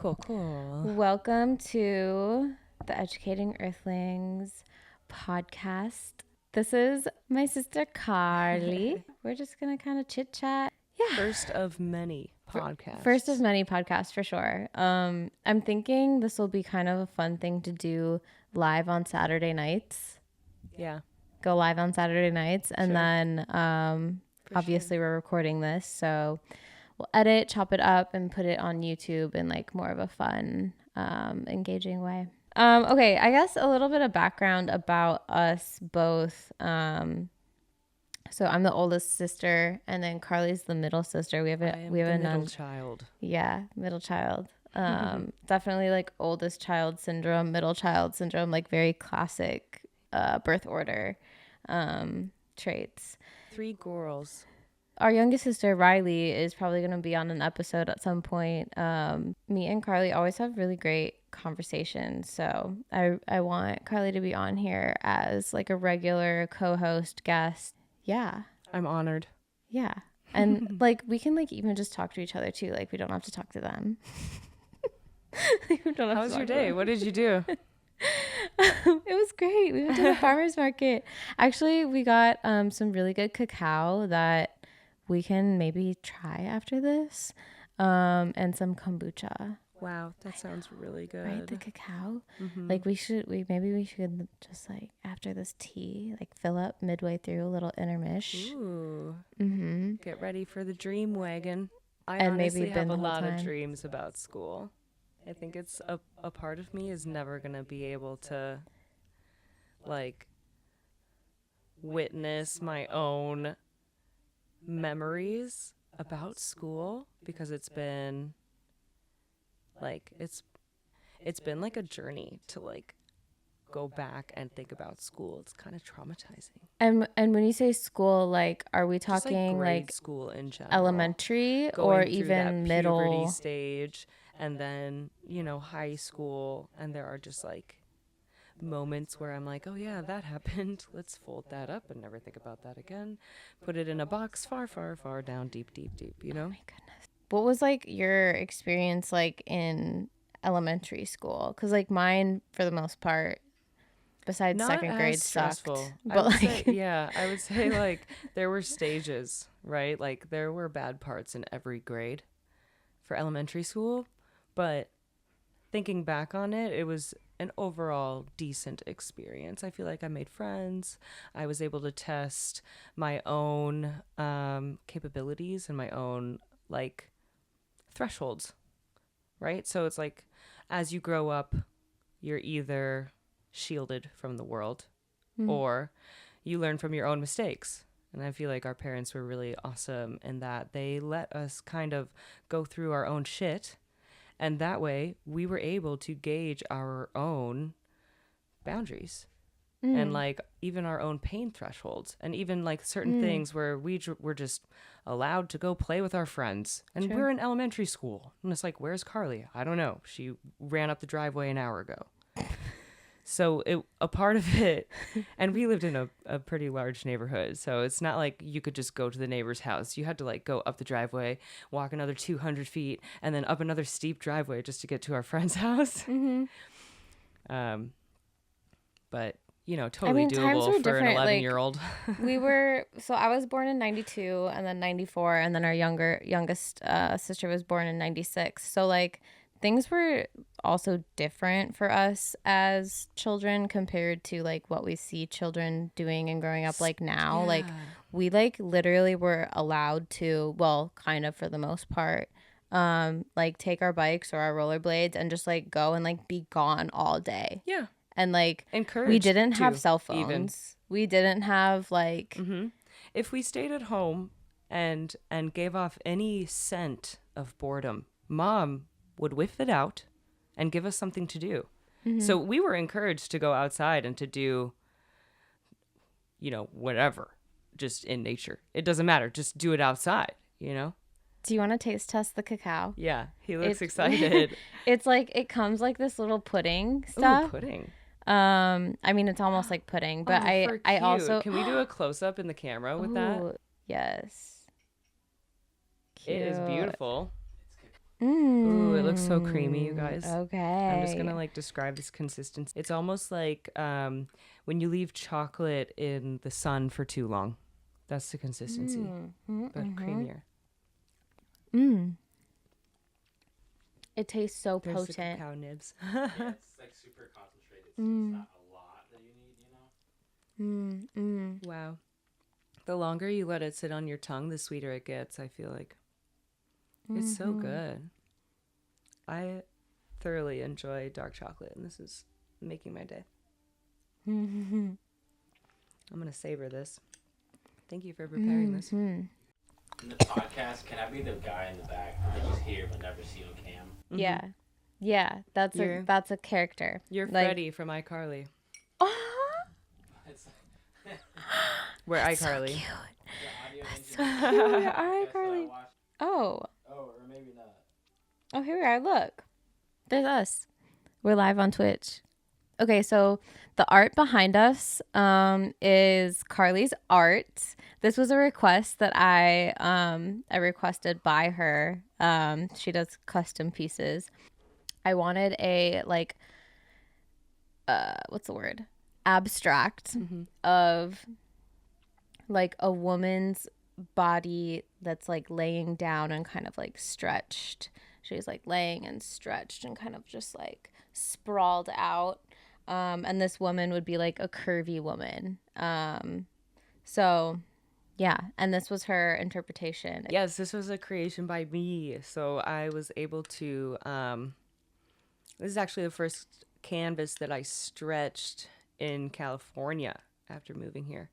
Cool. Welcome to the Educating Earthlings podcast. This is my sister Carley. We're just going to kind of chit chat. Yeah. First of many podcasts. First of many podcasts for sure. I'm thinking this will be kind of a fun thing to do live on Saturday nights. Yeah. Go live on Saturday nights. And Sure. then obviously we're recording this. So we'll edit, chop it up, and put it on YouTube in like more of a fun, engaging way. Okay, I guess a little bit of background about us both. So I'm the oldest sister, and then Carly's the middle sister. We have a middle child. Yeah, middle child. Definitely like oldest child syndrome, middle child syndrome, like very classic birth order traits. 3 girls. Our youngest sister, Riley, is probably going to be on an episode at some point. Me and Carly always have really great conversations. So I want Carly to be on here as like a regular co-host guest. Yeah. I'm honored. Yeah. And like we can like even just talk to each other too. Like we don't have to talk to them. How was your day? What did you do? It was great. We went to the farmer's market. Actually, we got some really good cacao that we can maybe try after this, and some kombucha. Wow, that sounds really good. Right, the cacao. Like we should just like after this tea, like fill up midway through a little intermish. Ooh. Get ready for the dream wagon. I And honestly maybe have been a the whole lot of time. dreams about school. I think it's a part of me is never going to be able to like witness my own memories about school because it's been like it's been like a journey to like go back and think about school. It's kind of traumatizing. And when you say school, like are we Just, talking grade like school in general, elementary going or through even that middle? puberty stage, and then high school, and there are just like moments where I'm like, oh yeah, that happened. Let's fold that up and never think about that again. Put it in a box far, far, far down, deep. Oh my goodness. What was like your experience like in elementary school? Because like mine, for the most part, besides Not second grade, as stressful. sucked. I But would like, say, I would say like there were stages, right? Like there were bad parts in every grade for elementary school, but thinking back on it, it was an overall decent experience. I feel like I made friends. I was able to test my own capabilities and my own like thresholds, right? So it's like as you grow up, you're either shielded from the world or you learn from your own mistakes. And I feel like our parents were really awesome in that they let us kind of go through our own shit. And that way we were able to gauge our own boundaries and like even our own pain thresholds and even like certain things where we were just allowed to go play with our friends. And we're in elementary school. And it's like, where's Carly? I don't know. She ran up the driveway an hour ago. So a part of it, and we lived in a pretty large neighborhood, so it's not like you could just go to the neighbor's house. You had to like go up the driveway, walk another 200 feet, and then up another steep driveway just to get to our friend's house. But totally doable for an 11-year-old. So I was born in 92 and then 94, and then our youngest sister was born in 96. So like things were also different for us as children compared to like what we see children doing and growing up like now. Yeah. Like we like literally were allowed to, well, kind of for the most part, like take our bikes or our rollerblades and just like go and like be gone all day. Yeah. And like Encouraged we didn't have to, cell phones. even. We didn't have like If we stayed at home and gave off any scent of boredom, mom would whiff it out and give us something to do. So we were encouraged to go outside and to do, whatever, just in nature. It doesn't matter. Just do it outside, Do you want to taste test the cacao? Yeah, he looks excited. It's like, it comes like this little pudding stuff. Ooh, pudding. I mean, it's almost like pudding, but I also, Can we do a close up in the camera with that? Yes. It is Cute. beautiful. Ooh, it looks so creamy, you guys. Okay. I'm just gonna like describe this consistency. It's almost like when you leave chocolate in the sun for too long. That's the consistency, but creamier. It tastes so There's potent. the cacao nibs. Yeah, it's like super concentrated, so it's not a lot that you need, you know? Wow. The longer you let it sit on your tongue, the sweeter it gets, I feel like. It's so good. I thoroughly enjoy dark chocolate, and this is making my day. I'm going to savor this. Thank you for preparing this. In the podcast, can I be the guy in the back that they just hear but never see on cam? Yeah. Yeah, that's a character. You're like, Freddie from iCarly. It's We're iCarly. So cute. iCarly. Oh, or maybe not. Oh, here we are. Look. There's us. We're live on Twitch. Okay, so the art behind us is Carley's art. This was a request that I requested by her. She does custom pieces. I wanted a like what's the word? Abstract of like a woman's body that's like laying down and kind of like stretched. She's like laying and stretched and kind of just like sprawled out. And this woman would be like a curvy woman. So yeah, and this was her interpretation. Yes, this was a creation by me. So I was able to, this is actually the first canvas that I stretched in California after moving here.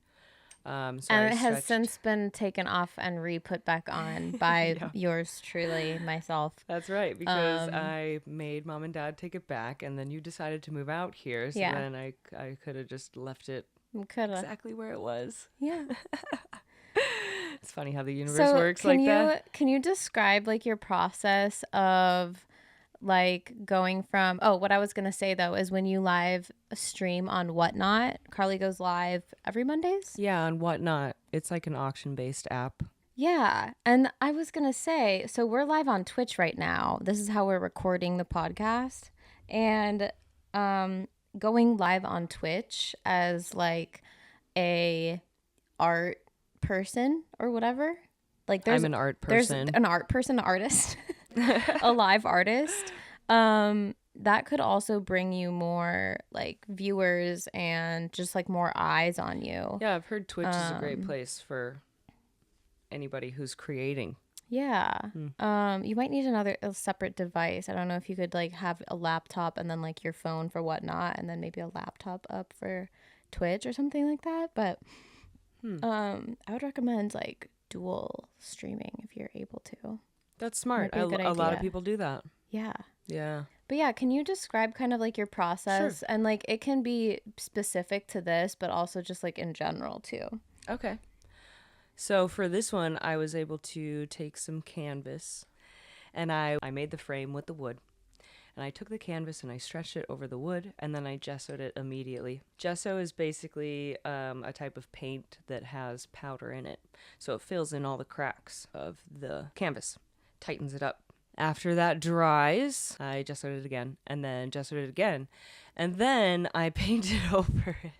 So and I it has stretched- since been taken off and re-put back on by yours truly, myself. That's right, because I made mom and dad take it back, and then you decided to move out here. So then I could have just left it exactly where it was. Yeah. It's funny how the universe works like that. Can you describe like your process of like going from what I was gonna say though is when you live stream on Whatnot, Carley goes live every Mondays? Yeah, on Whatnot. It's like an auction-based app. Yeah. And I was gonna say, so we're live on Twitch right now. This is how we're recording the podcast. And going live on Twitch as like a art person or whatever. Like I'm an art person. There's an art person, artist. A live artist, that could also bring you more like viewers and just like more eyes on you. Yeah, I've heard Twitch is a great place for anybody who's creating. Yeah. You might need a separate device. I don't know if you could like have a laptop and then like your phone for Whatnot and then maybe a laptop up for Twitch or something like that. But I would recommend like dual streaming if you're able to. That's smart. Might be a good A lot of idea. people do that. Yeah. Yeah. But yeah, can you describe kind of like your process? And like it can be specific to this, but also just like in general too. Okay. So for this one, I was able to take some canvas and I made the frame with the wood. And I took the canvas and I stretched it over the wood and then I gessoed it immediately. Gesso is basically a type of paint that has powder in it. So it fills in all the cracks of the canvas, tightens it up. After that dries, I gessoed it again and then gessoed it again. And then I painted over it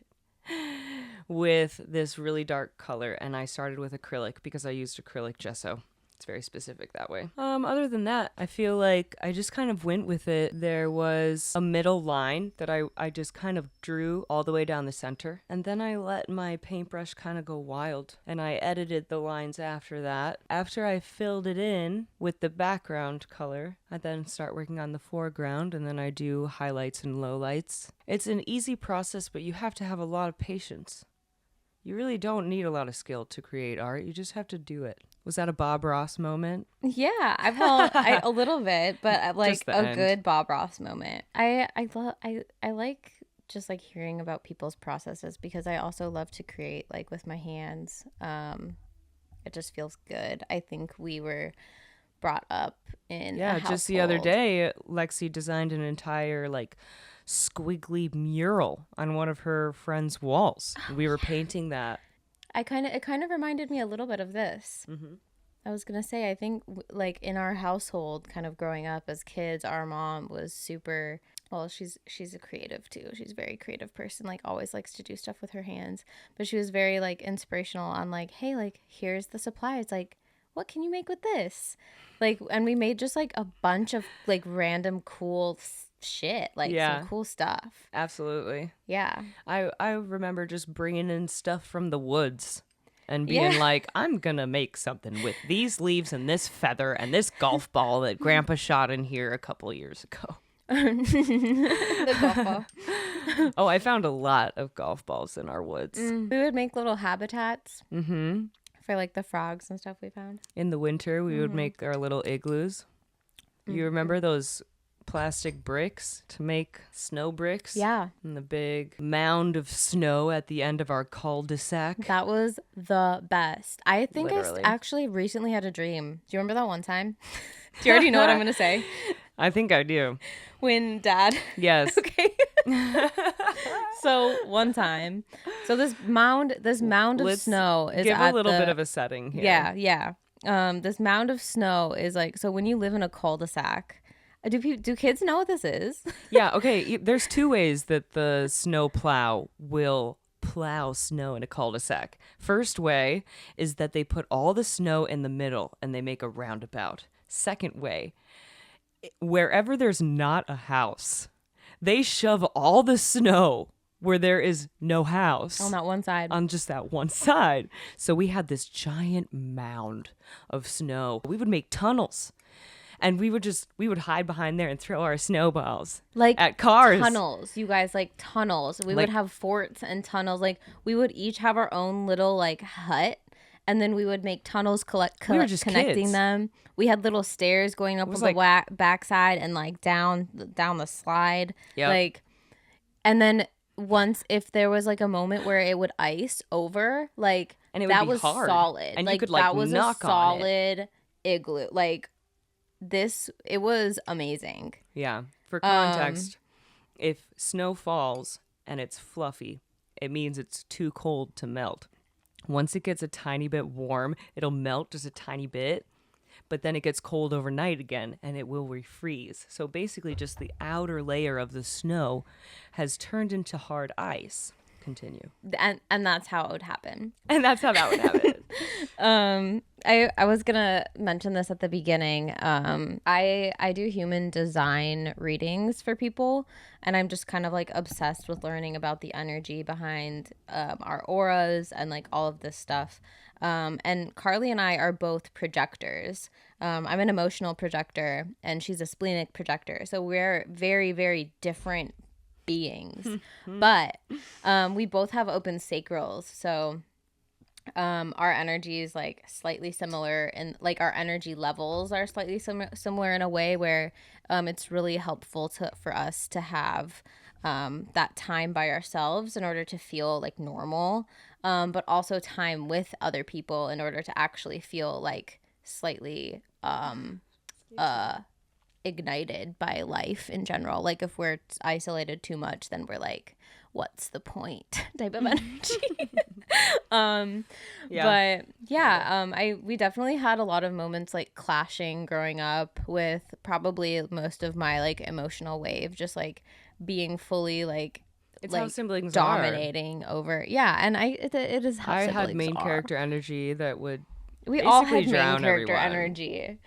with this really dark color. And I started with acrylic because I used acrylic gesso. It's very specific that way. Other than that, I feel like I just kind of went with it. There was a middle line that I just kind of drew all the way down the center. And then I let my paintbrush kind of go wild. And I edited the lines after that. After I filled it in with the background color, I then start working on the foreground. And then I do highlights and lowlights. It's an easy process, but you have to have a lot of patience. You really don't need a lot of skill to create art. You just have to do it. Was that a Bob Ross moment? Yeah, a little bit, but like a good Bob Ross moment. I like just like hearing about people's processes because I also love to create like with my hands. It just feels good. I think we were brought up in just the other day, Lexi designed an entire like squiggly mural on one of her friends' walls. We were painting that. It kind of reminded me a little bit of this. I was gonna say, I think like in our household, kind of growing up as kids, our mom was super. Well, she's a creative too. She's a very creative person. Like always likes to do stuff with her hands. But she was very like inspirational on like, hey, like here's the supplies. Like, what can you make with this? Like, and we made just like a bunch of like random cool shit, like some Yeah, cool stuff. absolutely. Yeah. I remember just bringing in stuff from the woods and being Yeah. like, I'm gonna make something with these leaves and this feather and this golf ball that Grandpa shot in here a couple years ago. The golf ball. Oh, I found a lot of golf balls in our woods. We would make little habitats Mm-hmm. for like the frogs and stuff we found. In the winter, we would make our little igloos. You remember those plastic bricks to make snow bricks? Yeah. And the big mound of snow at the end of our cul-de-sac. That was the best. I think Literally. I actually recently had a dream. Do you remember that one time? Do you already know what I'm going to say? I think I do. When Dad. Yes. Okay. So one time. So this mound of Let's snow is Give at a little the, bit of a setting here. Yeah, yeah. This mound of snow is like, so when you live in a cul-de-sac, do kids know what this is? Yeah, okay. There's two ways that the snow plow will plow snow in a cul-de-sac. First way is that they put all the snow in the middle and they make a roundabout. Second way, wherever there's not a house, they shove all the snow where there is no house On that one side. on just that one side. So we had this giant mound of snow. We would make tunnels. And we would hide behind there and throw our snowballs Like at cars. tunnels, you guys, like tunnels. We Like- would have forts and tunnels. Like we would each have our own little like hut, and then we would make tunnels We were just connecting kids. them. We had little stairs going up on was the like- backside and like down the slide. Yep. Like, and then once if there was like a moment where it would ice over, like And it would that be was hard. solid. And you like could, like, that was knock a on it. solid igloo. Like it was amazing. Yeah. For context, if snow falls and it's fluffy, it means it's too cold to melt. Once it gets a tiny bit warm, it'll melt just a tiny bit, but then it gets cold overnight again and it will refreeze. So basically just the outer layer of the snow has turned into hard ice. Continue. And that's how it would happen. And that's how that would happen. I was gonna mention this at the beginning. I do human design readings for people, and I'm just kind of like obsessed with learning about the energy behind our auras and like all of this stuff. And Carly and I are both projectors. I'm an emotional projector, and she's a splenic projector. So we're very, very different beings, but we both have open sacrals. So our energy is like slightly similar, and like our energy levels are slightly similar in a way where it's really helpful for us to have that time by ourselves in order to feel like normal, but also time with other people in order to actually feel like slightly ignited by life in general. Like if we're isolated too much, then we're like, what's the point type of energy. Yeah. But yeah, we definitely had a lot of moments like clashing growing up with probably most of my like emotional wave, just like being fully like It's how like siblings dominating over. Yeah, and it is how I siblings had main are. character energy that would We all basically had main drown character everyone. energy,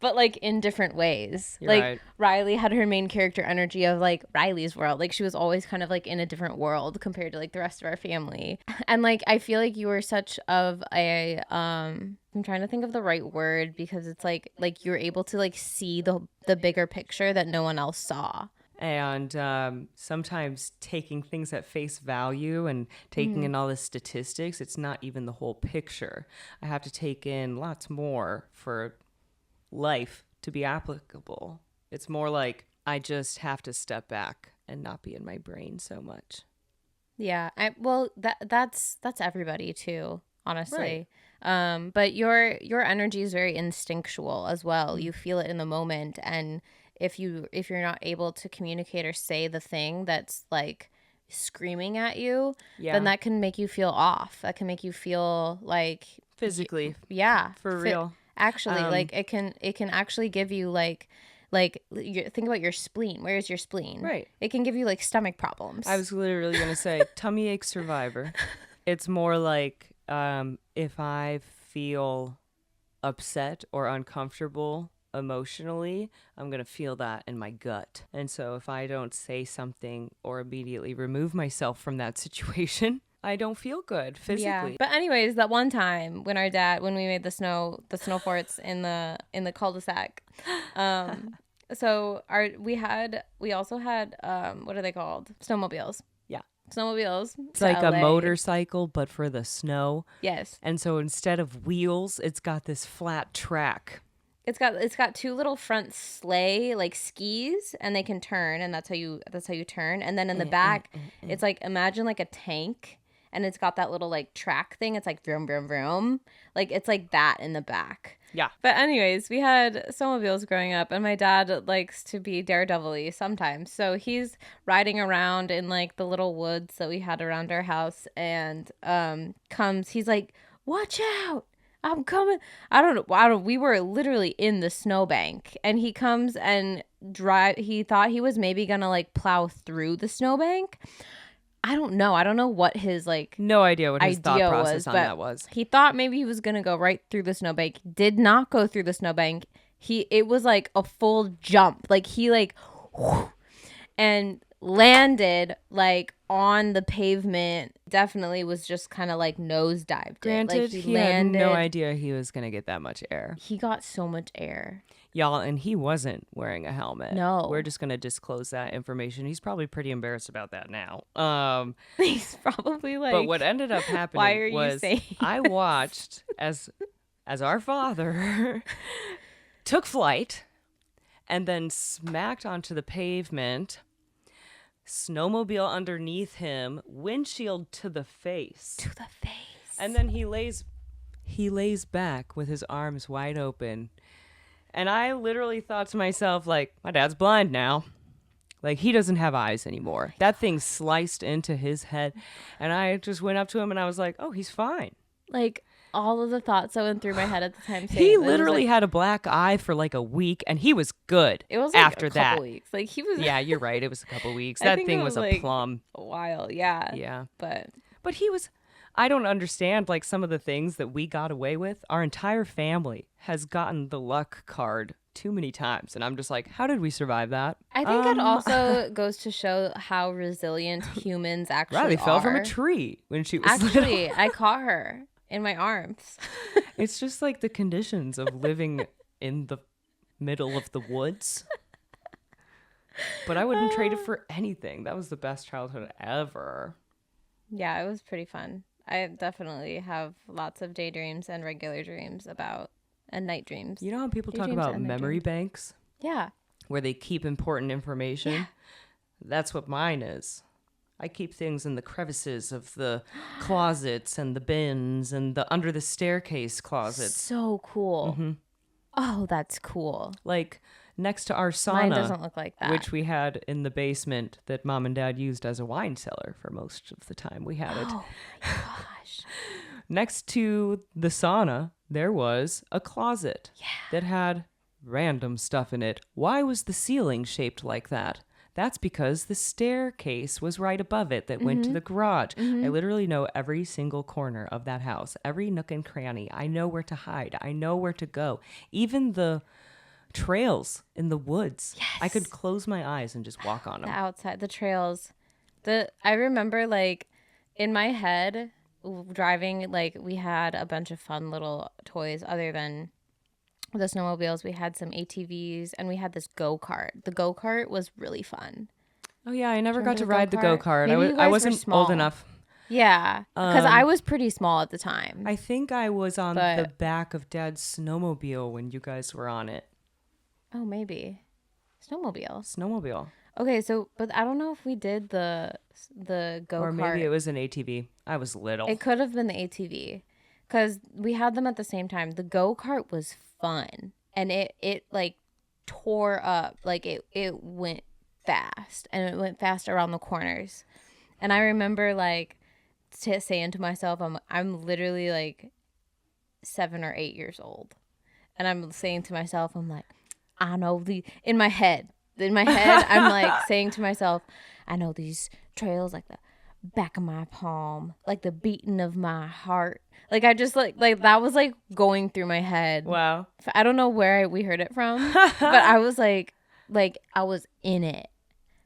but like in different ways. You're like right. Riley had her main character energy of like Riley's world. Like she was always kind of like in a different world compared to like the rest of our family. And like I feel like you were such of a I'm trying to think of the right word, because it's like you're able to like see the bigger picture that no one else saw. And sometimes taking things at face value and taking in all the statistics, it's not even the whole picture. I have to take in lots more for life to be applicable. It's more like I just have to step back and not be in my brain so much. Yeah, that's everybody too, honestly. Right. But your energy is very instinctual as well. You feel it in the moment, and if you're not able to communicate or say the thing that's like screaming at you, Yeah. then that can make you feel off. That can make you feel like Physically, yeah, for real. Actually, like it can actually give you think about your spleen. Where is your spleen? Right. It can give you like stomach problems. I was literally going to say tummy ache survivor. It's more like if I feel upset or uncomfortable emotionally, I'm going to feel that in my gut. And so if I don't say something or immediately remove myself from that situation, I don't feel good physically. Yeah. But anyways, that one time when we made the snow forts in the cul-de-sac, so we also had what are they called? Snowmobiles. Yeah. Snowmobiles. It's like a motorcycle, but for the snow. Yes. And so instead of wheels, it's got this flat track. It's got two little front sleigh like skis, and they can turn, and that's how you turn. And then in the back, it's like, imagine like a tank, and it's got that little like track thing. It's like vroom vroom vroom, like it's like that in the back. Yeah. But anyways, we had snowmobiles growing up, and my dad likes to be daredevil-y sometimes. So he's riding around in like the little woods that we had around our house, and he's like, "Watch out, I'm coming." I don't know. We were literally in the snowbank, and he comes and he thought he was maybe gonna like plow through the snowbank. I don't know. I don't know what his like no idea what his thought process on but that was. He thought maybe he was gonna go right through the snowbank. Did not go through the snowbank. It was like a full jump. Like he like and landed like on the pavement. Definitely was just kind of like nosedived. Granted, Like he had no idea he was gonna get that much air. He got so much air. Y'all, and he wasn't wearing a helmet. No. We're just going to disclose that information. He's probably pretty embarrassed about that now. He's probably like, but what ended up happening why are you was saying I watched as our father took flight and then smacked onto the pavement, snowmobile underneath him, windshield to the face. To the face. And then he lays back with his arms wide open. And I literally thought to myself, like, my dad's blind now. Like, he doesn't have eyes anymore. That thing sliced into his head. And I just went up to him and I was like, oh, he's fine. Like, all of the thoughts that went through my head at the time. He literally had a black eye for like a week and he was good. It was like after a couple that. weeks. Like, he was. Yeah, you're right. It was a couple weeks. That thing was a plum. A while, yeah. Yeah. But he was. I don't understand, like, some of the things that we got away with. Our entire family has gotten the luck card too many times. And I'm just like, how did we survive that? I think it also goes to show how resilient humans actually Riley are. fell from a tree when she was Actually, little. I caught her in my arms. It's just like the conditions of living in the middle of the woods. But I wouldn't trade it for anything. That was the best childhood ever. Yeah, it was pretty fun. I definitely have lots of daydreams and regular dreams and night dreams. You know how people talk about memory banks? Yeah. Where they keep important information? Yeah. That's what mine is. I keep things in the crevices of the closets and the bins and the under the staircase closets. So cool. Mm-hmm. Oh, that's cool. Like next to our sauna. Mine doesn't look like that. Which we had in the basement that Mom and Dad used as a wine cellar for most of the time we had it. Oh my gosh. Next to the sauna, there was a closet that had random stuff in it. Why was the ceiling shaped like that? That's because the staircase was right above it that went to the garage. I literally know every single corner of that house, every nook and cranny. I know where to hide. I know where to go. Even the trails in the woods. Yes. I could close my eyes and just walk on them. The outside, the trails. I remember like in my head driving, like we had a bunch of fun little toys other than the snowmobiles. We had some ATVs and we had this go-kart. The go-kart was really fun. Oh yeah, I never got to ride the go-kart. I wasn't old enough. Yeah, because I was pretty small at the time. I think I was on the back of Dad's snowmobile when you guys were on it. Oh, maybe. Snowmobile. Okay, so, but I don't know if we did the go-kart. Or maybe it was an ATV. I was little. It could have been the ATV. Because we had them at the same time. The go-kart was fun. And it like tore up. Like it went fast. And it went fast around the corners. And I remember like saying to myself, I'm literally like 7 or 8 years old. and I'm saying to myself, I'm like, I know in my head, I'm like saying to myself, I know these trails like the back of my palm, like the beating of my heart. Like I just like that was like going through my head. Wow. I don't know where we heard it from, but I was like I was in it.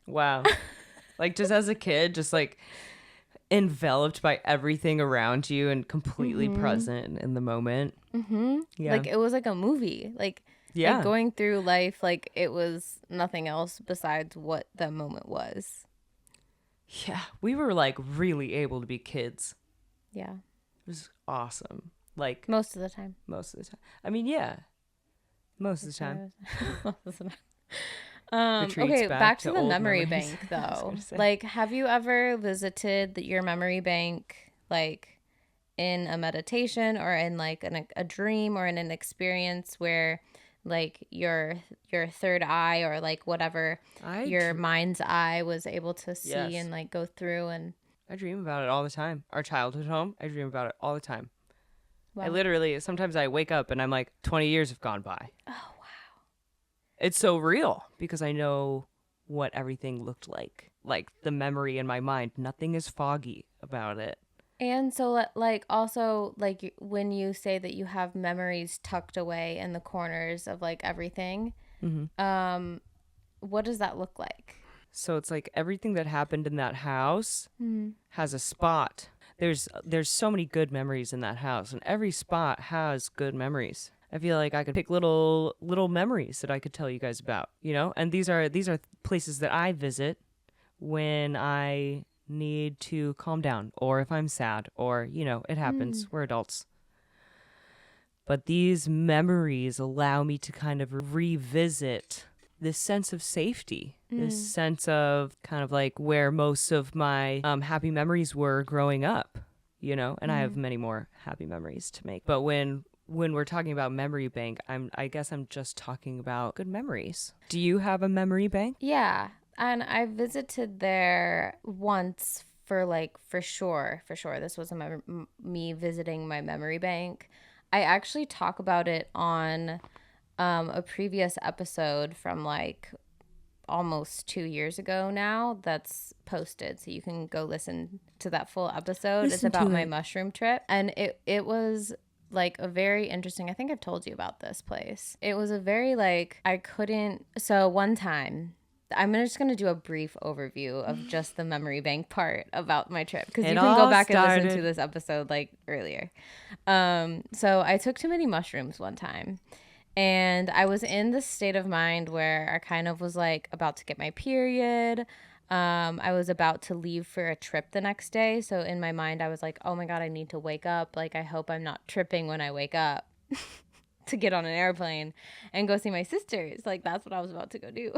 Wow. Like just as a kid, just like enveloped by everything around you and completely present in the moment. Mm-hmm. Yeah. Like it was like a movie. Like going through life like it was nothing else besides what the moment was. Yeah. We were like really able to be kids. Yeah. It was awesome. Like most of the time. Most of the time. I mean, yeah. Most of the time. Most of the time. Okay, back to the memory bank though. Like, have you ever visited your memory bank like in a meditation or in like a dream or in an experience where like your third eye or like whatever your mind's eye was able to see and like go through? And I dream about it all the time. Our childhood home, I dream about it all the time. Wow. I literally, sometimes I wake up and I'm like, 20 years have gone by. Oh, wow. It's so real because I know what everything looked like the memory in my mind. Nothing is foggy about it. And so like also like when you say that you have memories tucked away in the corners of like everything, what does that look like? So it's like everything that happened in that house has a spot. There's so many good memories in that house, and every spot has good memories. I feel like I could pick little memories that I could tell you guys about, you know? And these are places that I visit when I need to calm down or if I'm sad or, you know, it happens. We're adults. But these memories allow me to kind of revisit this sense of safety, this sense of kind of like where most of my happy memories were growing up, you know, and I have many more happy memories to make. But when we're talking about memory bank, I guess I'm just talking about good memories. Do you have a memory bank? Yeah. And I visited there once for sure. This was me visiting my memory bank. I actually talk about it on a previous episode from like almost 2 years ago now that's posted, so you can go listen to that full episode. It's about my mushroom trip, and it was like a very interesting, I think I've told you about this place. It was a very like so one time I'm just going to do a brief overview of just the memory bank part about my trip because you can go back and listen to this episode like earlier. So I took too many mushrooms one time. And I was in this state of mind where I kind of was like about to get my period. I was about to leave for a trip the next day. So in my mind, I was like, oh my God, I need to wake up. Like, I hope I'm not tripping when I wake up to get on an airplane and go see my sisters. Like, that's what I was about to go do.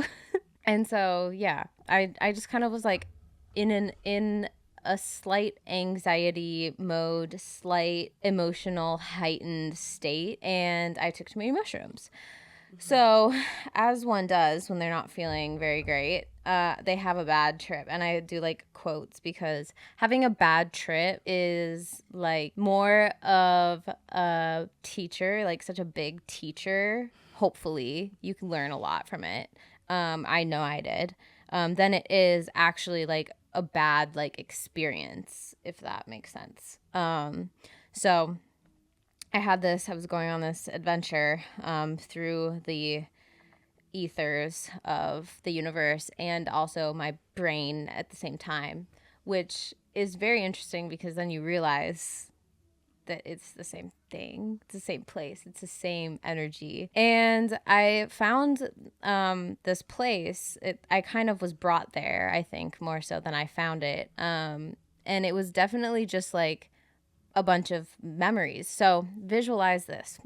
And so, yeah, I just kind of was like in a slight anxiety mode, slight emotional heightened state, and I took too many mushrooms. So, as one does when they're not feeling very great, they have a bad trip. And I do like quotes because having a bad trip is like more of a teacher, like such a big teacher. Hopefully, you can learn a lot from it. I know I did. Then it is actually like a bad like experience, if that makes sense. So I was going on this adventure through the ethers of the universe and also my brain at the same time, which is very interesting because then you realize that it's the same thing. It's the same place. It's the same energy. And I found this place. I kind of was brought there, I think, more so than I found it. And it was definitely just like a bunch of memories. So visualize this.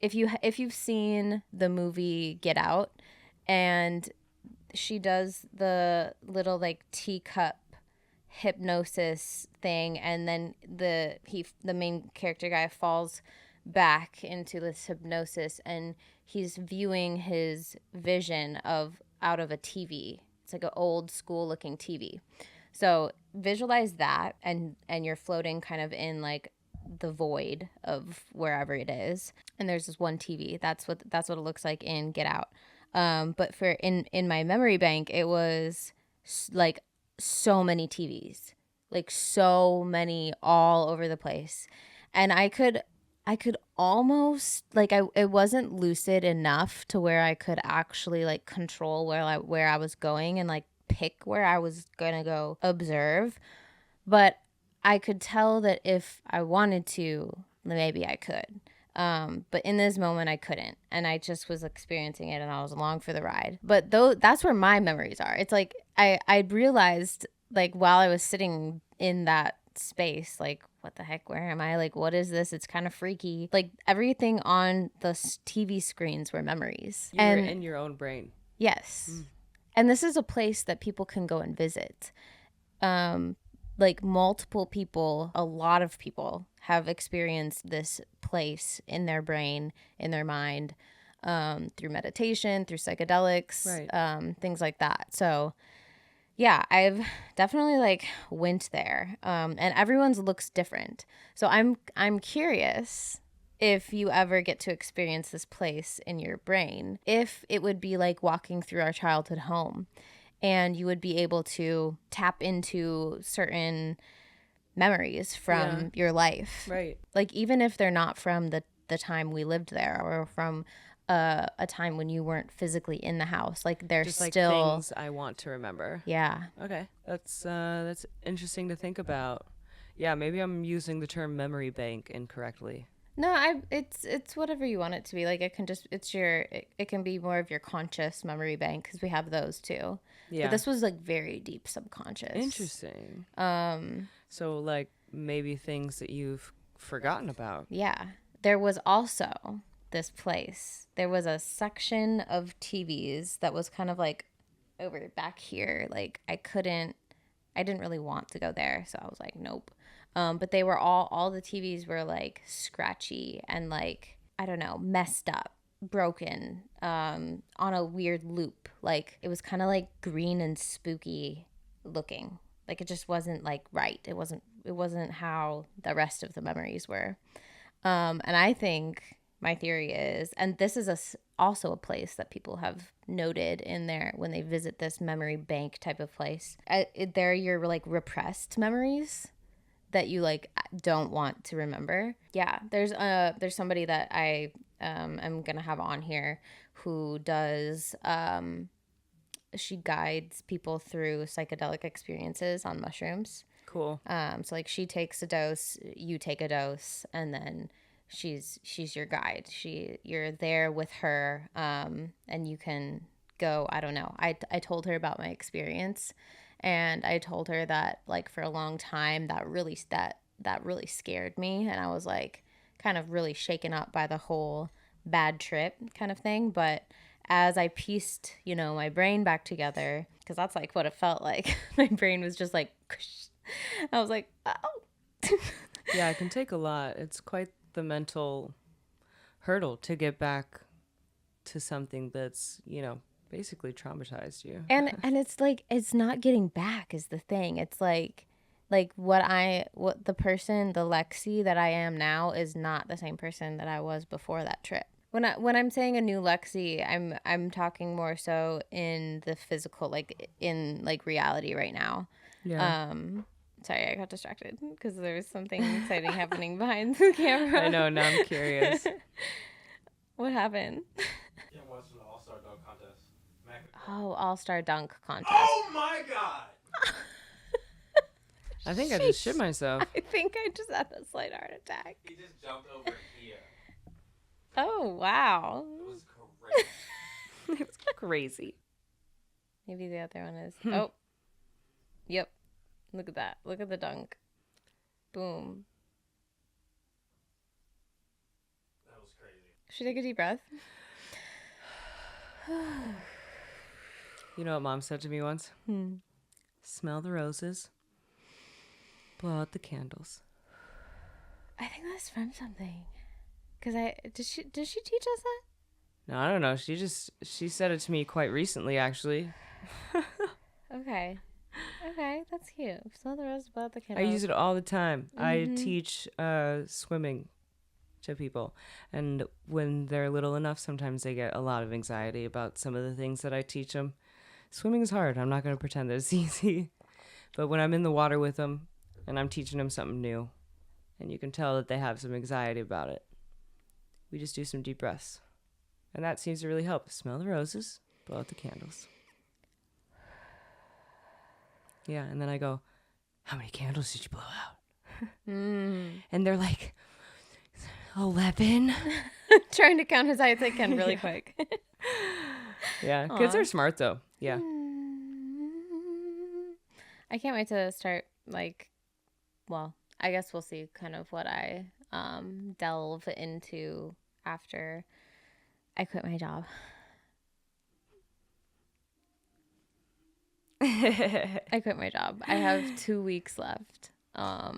If you've seen the movie Get Out, and she does the little like teacup hypnosis thing, and then the main character guy falls back into this hypnosis and he's viewing his vision out of a TV. It's like an old school looking TV. So visualize that and you're floating kind of in like the void of wherever it is. And there's this one TV. That's what it looks like in Get Out. But for in my memory bank, it was like so many TVs, like so many all over the place. And I could almost like it wasn't lucid enough to where I could actually like control where I was going and like pick where I was gonna go observe. But I could tell that if I wanted to, maybe I could. But in this moment, I couldn't. And I just was experiencing it and I was along for the ride. But that's where my memories are. It's like I realized, like, while I was sitting in that space, like, what the heck, where am I? Like, what is this? It's kind of freaky. Like, everything on the TV screens were memories. You were in your own brain. Yes. And this is a place that people can go and visit. Like multiple people, a lot of people have experienced this place in their brain, in their mind, through meditation, through psychedelics, right. Things like that. So yeah, I've definitely like went there, and everyone's looks different. So I'm curious if you ever get to experience this place in your brain, if it would be like walking through our childhood home. And you would be able to tap into certain memories from your life. Right. Like, even if they're not from the time we lived there or from a time when you weren't physically in the house. Like, they're just still... like things I want to remember. Yeah. Okay. That's interesting to think about. Yeah, maybe I'm using the term memory bank incorrectly. No, it's whatever you want it to be. Like, it can be more of your conscious memory bank, because we have those too. Yeah. But this was like very deep subconscious. Interesting. So like maybe things that you've forgotten about. Yeah. There was also this place. There was a section of TVs that was kind of like over back here. Like, I didn't really want to go there, so I was like, nope. But they were all the TVs were like scratchy and like, I don't know, messed up, broken, on a weird loop. Like, it was kind of like green and spooky looking. Like, it just wasn't like right. It wasn't how the rest of the memories were. And I think my theory is, and this is also a place that people have noted in there when they visit this memory bank type of place. They're your like repressed memories that you like don't want to remember. Yeah, there's somebody that I am gonna have on here who does she guides people through psychedelic experiences on mushrooms. Cool. So like, she takes a dose, you take a dose, and then she's your guide. You're there with her, and you can go. I don't know. I told her about my experience. And I told her that, like, for a long time, that really scared me. And I was, like, kind of really shaken up by the whole bad trip kind of thing. But as I pieced, my brain back together, because that's, like, what it felt like. My brain was just, like, I was like, oh. Yeah, it can take a lot. It's quite the mental hurdle to get back to something that's, basically traumatized you. And it's like, it's not getting back is the thing. It's like what the Lexi that I am now is not the same person that I was before that trip. When I'm saying a new Lexi, I'm talking more so in the physical, like in like reality right now. Yeah. Sorry, I got distracted because there was something exciting happening behind the camera. I know, now I'm curious. What happened? Yeah, what's an all-star dunk contest? Oh, all-star dunk contest. Oh my god! I think I just shit myself. I think I just had a slight heart attack. He just jumped over here. Oh, wow. It was crazy. It was crazy. Maybe the other one is. Oh. Yep. Look at that. Look at the dunk. Boom. That was crazy. Should I take a deep breath? You know what Mom said to me once? Smell the roses. Blow out the candles. I think that's from something. Cause did she teach us that? No, I don't know. She said it to me quite recently, actually. Okay. Okay, that's cute. Smell the rose above the I candles. use it all the time. I teach swimming to people, and when they're little enough, sometimes they get a lot of anxiety about some of the things that I teach them. Swimming is hard. I'm not going to pretend that it's easy, but when I'm in the water with them and I'm teaching them something new, and you can tell that they have some anxiety about it, we just do some deep breaths, and that seems to really help. Smell the roses, blow out the candles. Yeah, and then I go, how many candles did you blow out? And they're like, 11. Trying to count as high as I can really quick. Yeah, kids are smart though. Yeah. I can't wait to start, like, well, I guess we'll see kind of what I delve into after I quit my job. I quit my job. I have 2 weeks left at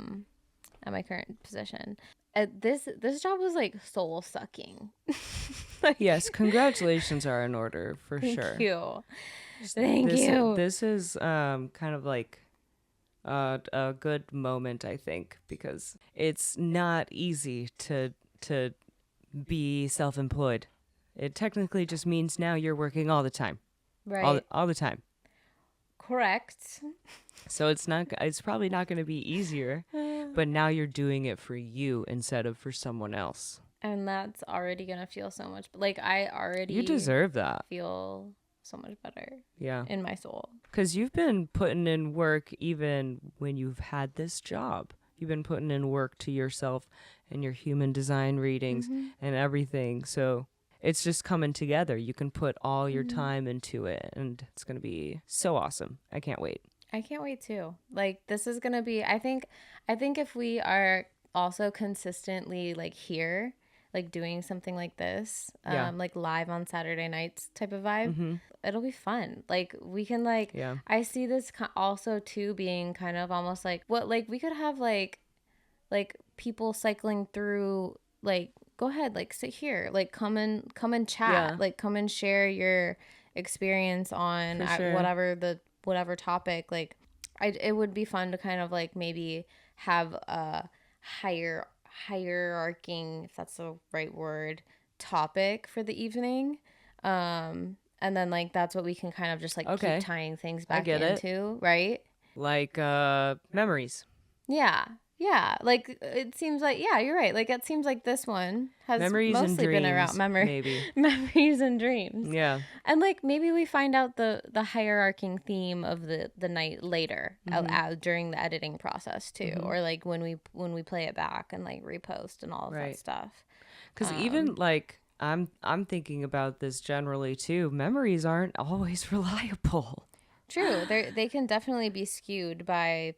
my current position. This job was like soul sucking. Yes, congratulations are in order for Thank sure. you. Thank you. This is kind of like a good moment, I think, because it's not easy to be self-employed. It technically just means now you're working all the time. Right. All the time. Correct. So it's probably not going to be easier, but now you're doing it for you instead of for someone else. And that's already going to feel so much, like, I already You deserve that. feel so much better Yeah. in my soul. Because you've been putting in work even when you've had this job. You've been putting in work to yourself and your human design readings and everything. So it's just coming together. You can put all your time into it, and it's going to be so awesome. I can't wait. I can't wait too. Like, this is going to be, I think if we are also consistently like here, like doing something like this, Yeah. like live on Saturday nights type of vibe, it'll be fun. Like, we can like, Yeah. I see this also too being kind of almost like what, like we could have like people cycling through, like, go ahead, like sit here, like come and chat, Yeah. like come and share your experience on For sure. whatever topic. Like, it would be fun to kind of like maybe have a hierarching, if that's the right word, topic for the evening. And then like that's what we can kind of just like Okay. keep tying things back get it. into, right? Like memories. Yeah, like it seems like, yeah, you're right. Like, it seems like this one has Memories and mostly been around dreams, maybe. memories and dreams. Yeah. And like maybe we find out the hierarching theme of the night later during the editing process too, or like when we play it back and like repost and all of that stuff. Because even like I'm thinking about this generally too. Memories aren't always reliable. True, they can definitely be skewed by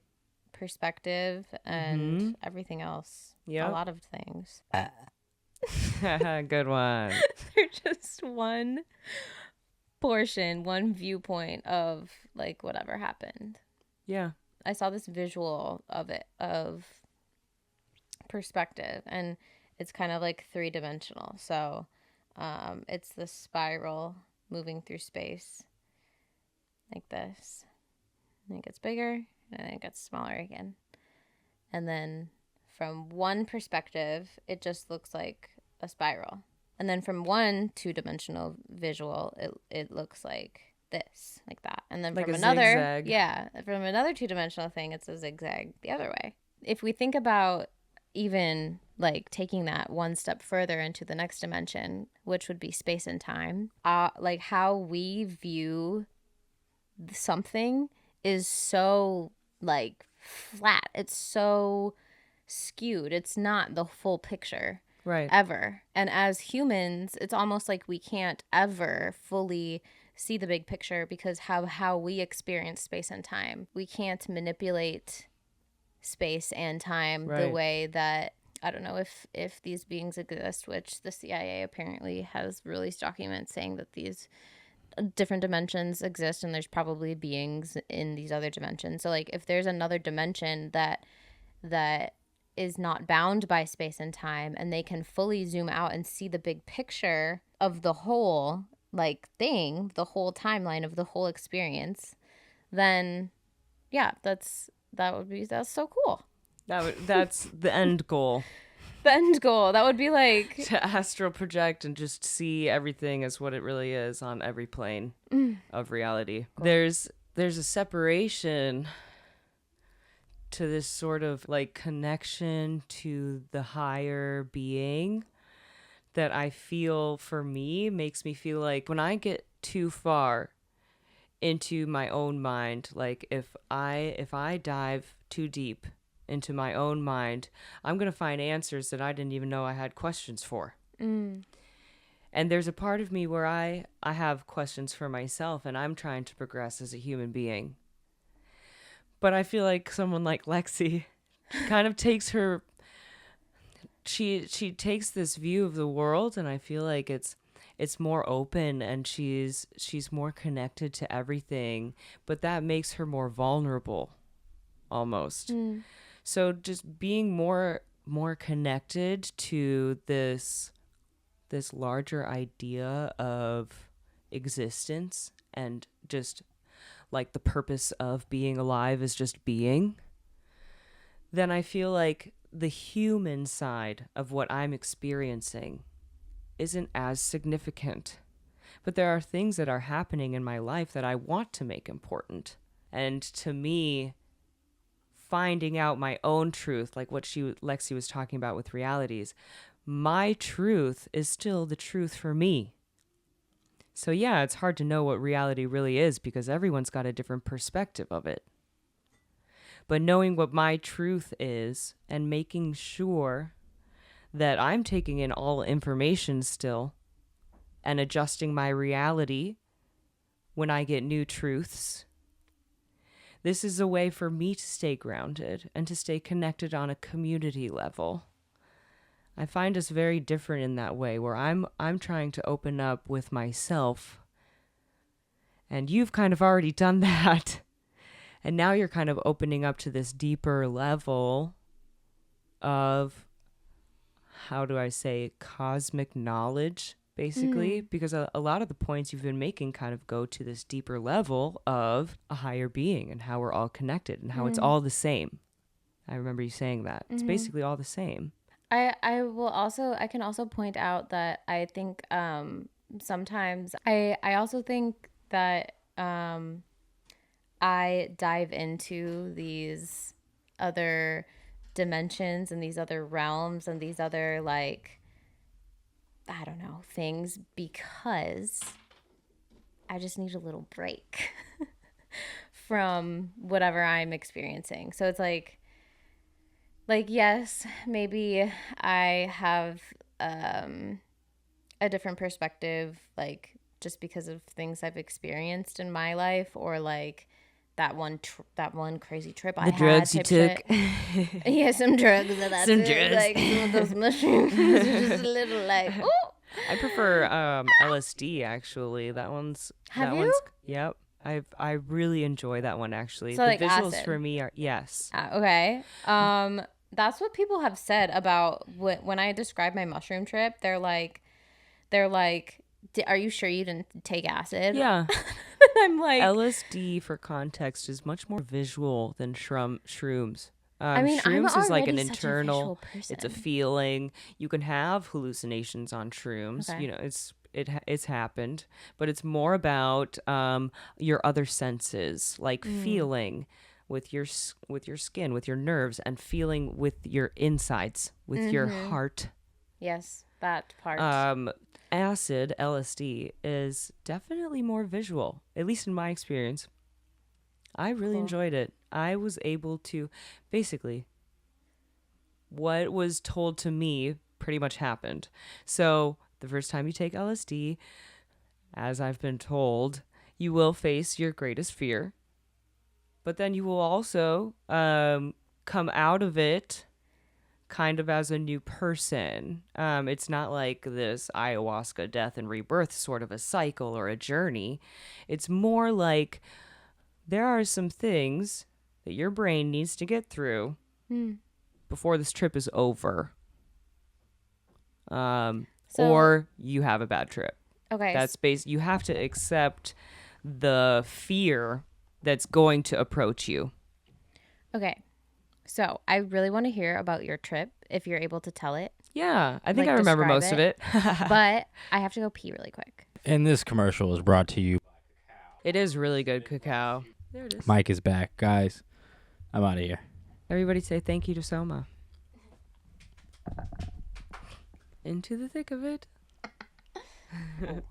perspective and everything else. Yep. A lot of things. Good one. They're just one portion, one viewpoint of like whatever happened. Yeah. I saw this visual of perspective, and it's kind of like 3-dimensional. So it's the spiral moving through space like this. And it gets bigger, and then it gets smaller again. And then from one perspective, it just looks like a spiral. And then from one 2-dimensional visual, it looks like this, like that. And then like from a another, zigzag. yeah, from another 2-dimensional thing, it's a zigzag the other way. If we think about even like taking that one step further into the next dimension, which would be space and time, like how we view something is so like flat. It's so skewed. It's not the full picture. Right. Ever. And as humans, it's almost like we can't ever fully see the big picture because how we experience space and time. We can't manipulate space and time the Right. way that, I don't know if these beings exist, which the CIA apparently has released documents saying that these different dimensions exist, and there's probably beings in these other dimensions. So like if there's another dimension that is not bound by space and time, and they can fully zoom out and see the big picture of the whole like thing, the whole timeline of the whole experience, then that's so cool. That's the end goal. The end goal. That would be like To astral project and just see everything as what it really is on every plane of reality. Cool. There's a separation to this sort of like connection to the higher being that I feel, for me, makes me feel like when I get too far into my own mind, like if I dive too deep into my own mind, I'm going to find answers that I didn't even know I had questions for. And there's a part of me where I have questions for myself, and I'm trying to progress as a human being. But I feel like someone like Lexi kind of takes her, she takes this view of the world, and I feel like it's more open, and she's more connected to everything, but that makes her more vulnerable almost. So just being more connected to this larger idea of existence, and just like the purpose of being alive is just being, then I feel like the human side of what I'm experiencing isn't as significant. But there are things that are happening in my life that I want to make important. And to me, finding out my own truth, like what Lexi was talking about with realities, my truth is still the truth for me. So yeah, it's hard to know what reality really is because everyone's got a different perspective of it. But knowing what my truth is and making sure that I'm taking in all information still and adjusting my reality when I get new truths, this is a way for me to stay grounded and to stay connected on a community level. I find us very different in that way, where I'm trying to open up with myself, and you've kind of already done that. And now you're kind of opening up to this deeper level of, how do I say, cosmic knowledge, basically, because a lot of the points you've been making kind of go to this deeper level of a higher being and how we're all connected and how it's all the same. I remember you saying that. It's basically all the same. I can also point out that I think sometimes I also think that I dive into these other dimensions and these other realms and these other, like, I don't know, things, because I just need a little break from whatever I'm experiencing. So it's like yes, maybe I have a different perspective, like just because of things I've experienced in my life, or like that one crazy trip I had. The drugs you took. Yeah, some drugs. That's Some it. drugs. Like some of those mushrooms are just a little like, ooh. I prefer LSD, actually. Have you? Yep. I really enjoy that one, actually. So the like visuals acid. for me are, yes. Okay. That's what people have said about when I describe my mushroom trip. They're like, are you sure you didn't take acid? Yeah. I'm like, LSD, for context, is much more visual than shrooms. I mean, I'm shrooms is like an already such a internal, visual person. it's a feeling. You can have hallucinations on shrooms. Okay. You know, it's happened, but it's more about your other senses, like feeling with your skin, with your nerves, and feeling with your insides, with your heart. Yes, that part. Acid, LSD, is definitely more visual, at least in my experience. I really enjoyed it. I was able to, basically, what was told to me pretty much happened. So the first time you take LSD, as I've been told, you will face your greatest fear, but then you will also come out of it kind of as a new person. It's not like this ayahuasca death and rebirth sort of a cycle or a journey. It's more like there are some things that your brain needs to get through before this trip is over. Or you have a bad trip. Okay. That's you have to accept the fear that's going to approach you. Okay. So I really want to hear about your trip if you're able to tell it. Yeah, I think Like, I remember describe most of it. But I have to go pee really quick. And this commercial is brought to you. It is really good cacao. There it is. Mike is back, guys. I'm out of here. Everybody say thank you to Soma. Into the thick of it.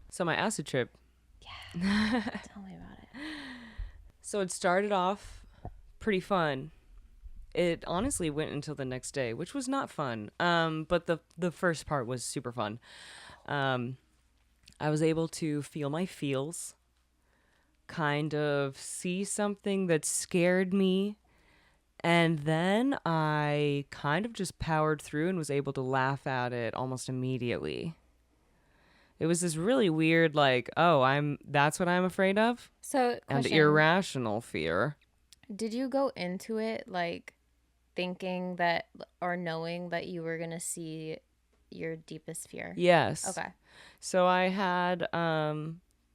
So my acid trip. Tell me about it. So it started off pretty fun. It honestly went until the next day, which was not fun. But the first part was super fun. I was able to feel my feels, kind of see something that scared me, and then I kind of just powered through and was able to laugh at it almost immediately. It was this really weird, like, oh, that's what I'm afraid of? So, And question. irrational fear. Did you go into it like thinking that or knowing that you were going to see your deepest fear? Yes. Okay. So I had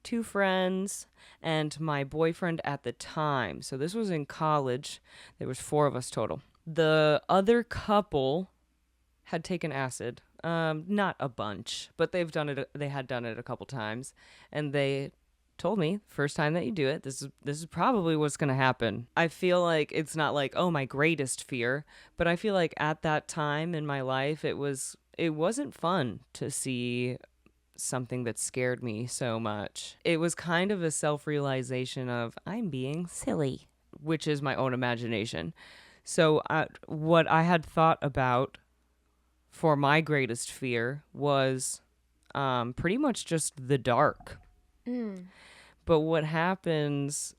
two friends and my boyfriend at the time. So this was in college. There was 4 of us total. The other couple had taken acid. Not a bunch, but they had done it a couple times, and they told me first time that you do it, this is probably what's going to happen. I feel like it's not like, oh, my greatest fear, but I feel like at that time in my life it wasn't fun to see something that scared me so much. It was kind of a self-realization of I'm being silly, which is my own imagination. So what I had thought about for my greatest fear was pretty much just the dark. But what happened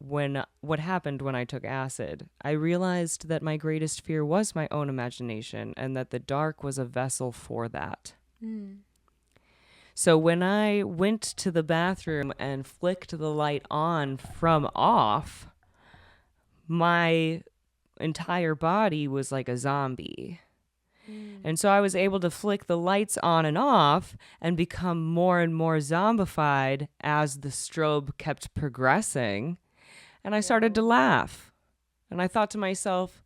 when I took acid, I realized that my greatest fear was my own imagination and that the dark was a vessel for that. So when I went to the bathroom and flicked the light on from off, my entire body was like a zombie. And so I was able to flick the lights on and off and become more and more zombified as the strobe kept progressing. And I started to laugh. And I thought to myself,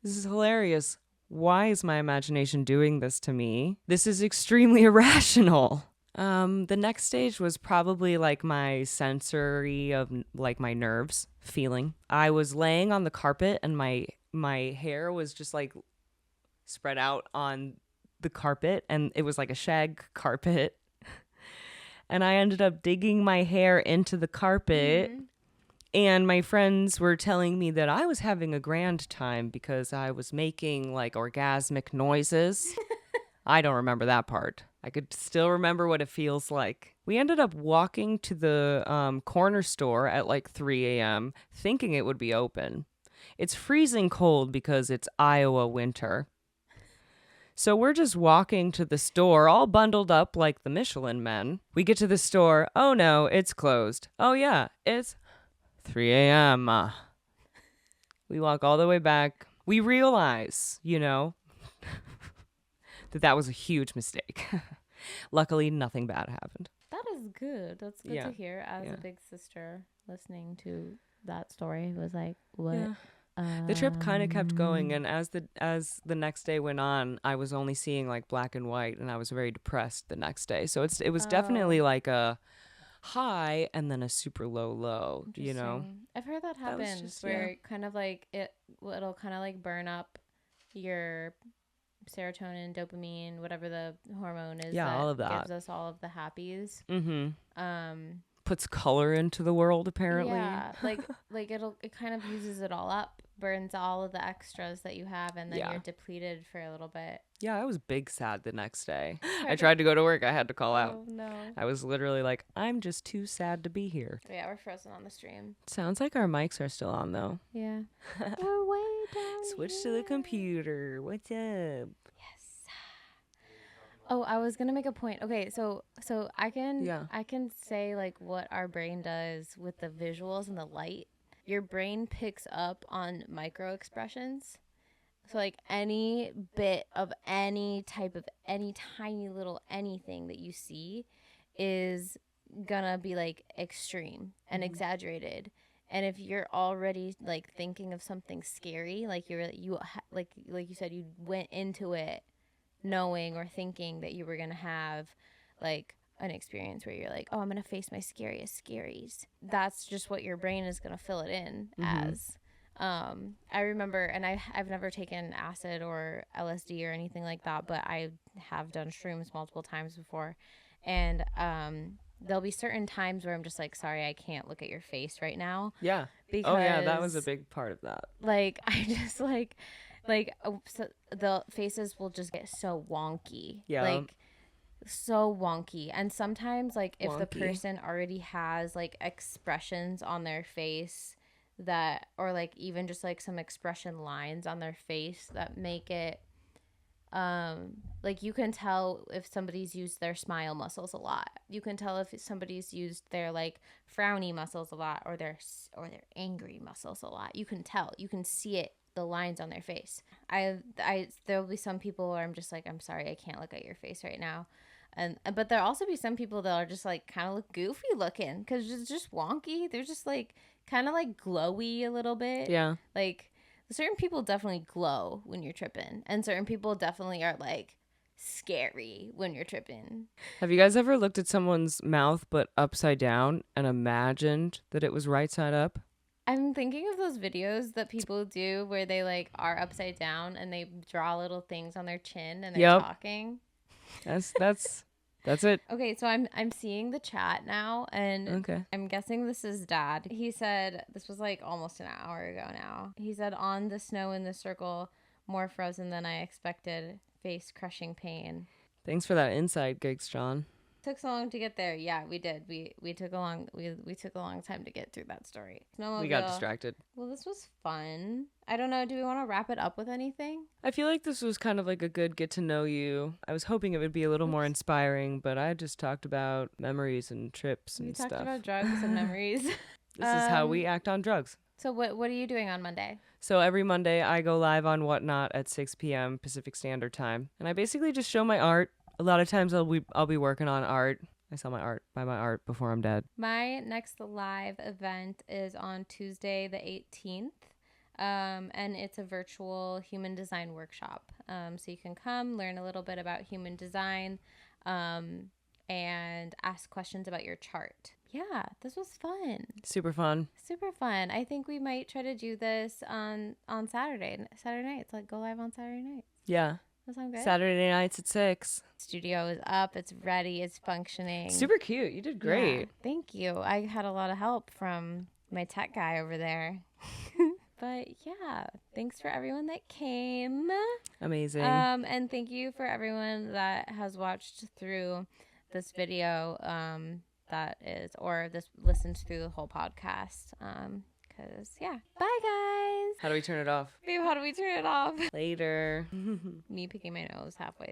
this is hilarious. Why is my imagination doing this to me? This is extremely irrational. The next stage was probably like my sensory of like my nerves feeling. I was laying on the carpet and my hair was just like spread out on the carpet, and it was like a shag carpet. And I ended up digging my hair into the carpet. And my friends were telling me that I was having a grand time because I was making like orgasmic noises. I don't remember that part. I could still remember what it feels like. We ended up walking to the corner store at like 3 a.m. thinking it would be open. It's freezing cold because it's Iowa winter. So we're just walking to the store, all bundled up like the Michelin men. We get to the store. Oh, no, it's closed. Oh, yeah, it's 3 a.m. We walk all the way back. We realize, that was a huge mistake. Luckily, nothing bad happened. That is good. That's good Yeah. to hear. As Yeah. a big sister, listening to that story was like, what? Yeah. The trip kind of kept going, and as the next day went on, I was only seeing like black and white, and I was very depressed the next day. So it was definitely like a high and then a super low, Interesting. I've heard that That was happens just- where yeah. kind of like it'll kind of like burn up your serotonin, dopamine, whatever the hormone is. Yeah, all of that. gives us all of the happies. Puts color into the world, apparently. Yeah, like it kind of uses it all up, burns all of the extras that you have, and then Yeah. you're depleted for a little bit. Yeah, I was big sad the next day. I tried to go to work. I had to call out. Oh no. I was literally like, I'm just too sad to be here. Yeah, we're frozen on the stream. Sounds like our mics are still on, though. Yeah. We're way down. Switch to the computer. What's up? Oh, I was gonna make a point. Okay, so I can Yeah. I can say like what our brain does with the visuals and the light. Your brain picks up on micro expressions. So like any bit of any type of any tiny little anything that you see is gonna be like extreme and exaggerated. And if you're already like thinking of something scary, like like you said, you went into it knowing or thinking that you were going to have like an experience where you're like, oh, I'm going to face my scariest scaries. That's just what your brain is going to fill it in as. I remember, and I've never taken acid or LSD or anything like that, but I have done shrooms multiple times before. And there'll be certain times where I'm just like, sorry, I can't look at your face right now. Yeah. Because, oh yeah, that was a big part of that. like, I just so the faces will just get so wonky. Yeah. Like, so wonky. And sometimes, like, if the Wonky. person already has like expressions on their face that, or like even just like some expression lines on their face that make it like, you can tell if somebody's used their smile muscles a lot. You can tell if somebody's used their like frowny muscles a lot, or their angry muscles a lot. You can tell. You can see it, the lines on their face. There'll be some people where I'm just like, I'm sorry, I can't look at your face right now. But there'll also be some people that are just like kind of look goofy looking because it's just wonky. They're just like kind of like glowy a little bit. Yeah. Like, certain people definitely glow when you're tripping, and certain people definitely are like scary when you're tripping. Have you guys ever looked at someone's mouth but upside down and imagined that it was right side up? I'm thinking of those videos that people do where they like are upside down and they draw little things on their chin and they're Yep. talking. That's it. Okay, so I'm seeing the chat now, and Okay. I'm guessing this is Dad. He said, this was like almost an hour ago now. He said, on the snow in the circle, more frozen than I expected, face crushing pain. Thanks for that insight, Gigs John. Took so long to get there. Yeah, we did. We took a long time to get through that story. Snowmobile. We got distracted. Well, this was fun. I don't know. Do we want to wrap it up with anything? I feel like this was kind of like a good get to know you. I was hoping it would be a little more inspiring, but I just talked about memories and trips and We stuff. talked about drugs and memories. This is how we act on drugs. So what are you doing on Monday? So every Monday I go live on Whatnot at 6 p.m. Pacific Standard Time, and I basically just show my art. A lot of times I'll be working on art. I sell my art, buy my art before I'm dead. My next live event is on Tuesday the 18th. And it's a virtual human design workshop. So you can come learn a little bit about human design, and ask questions about your chart. Yeah, this was fun. Super fun. Super fun. I think we might try to do this on Saturday nights. Like, go live on Saturday nights. Yeah. That sound good? Saturday nights at 6. Studio is up. It's ready. It's functioning. Super cute. You did great. Yeah, thank you. I had a lot of help from my tech guy over there. But yeah, thanks for everyone that came. Amazing. And thank you for everyone that has watched through this video, listened through the whole podcast. Cause yeah. Bye guys. How do we turn it off? Babe, how do we turn it off? Later. Me picking my nose halfway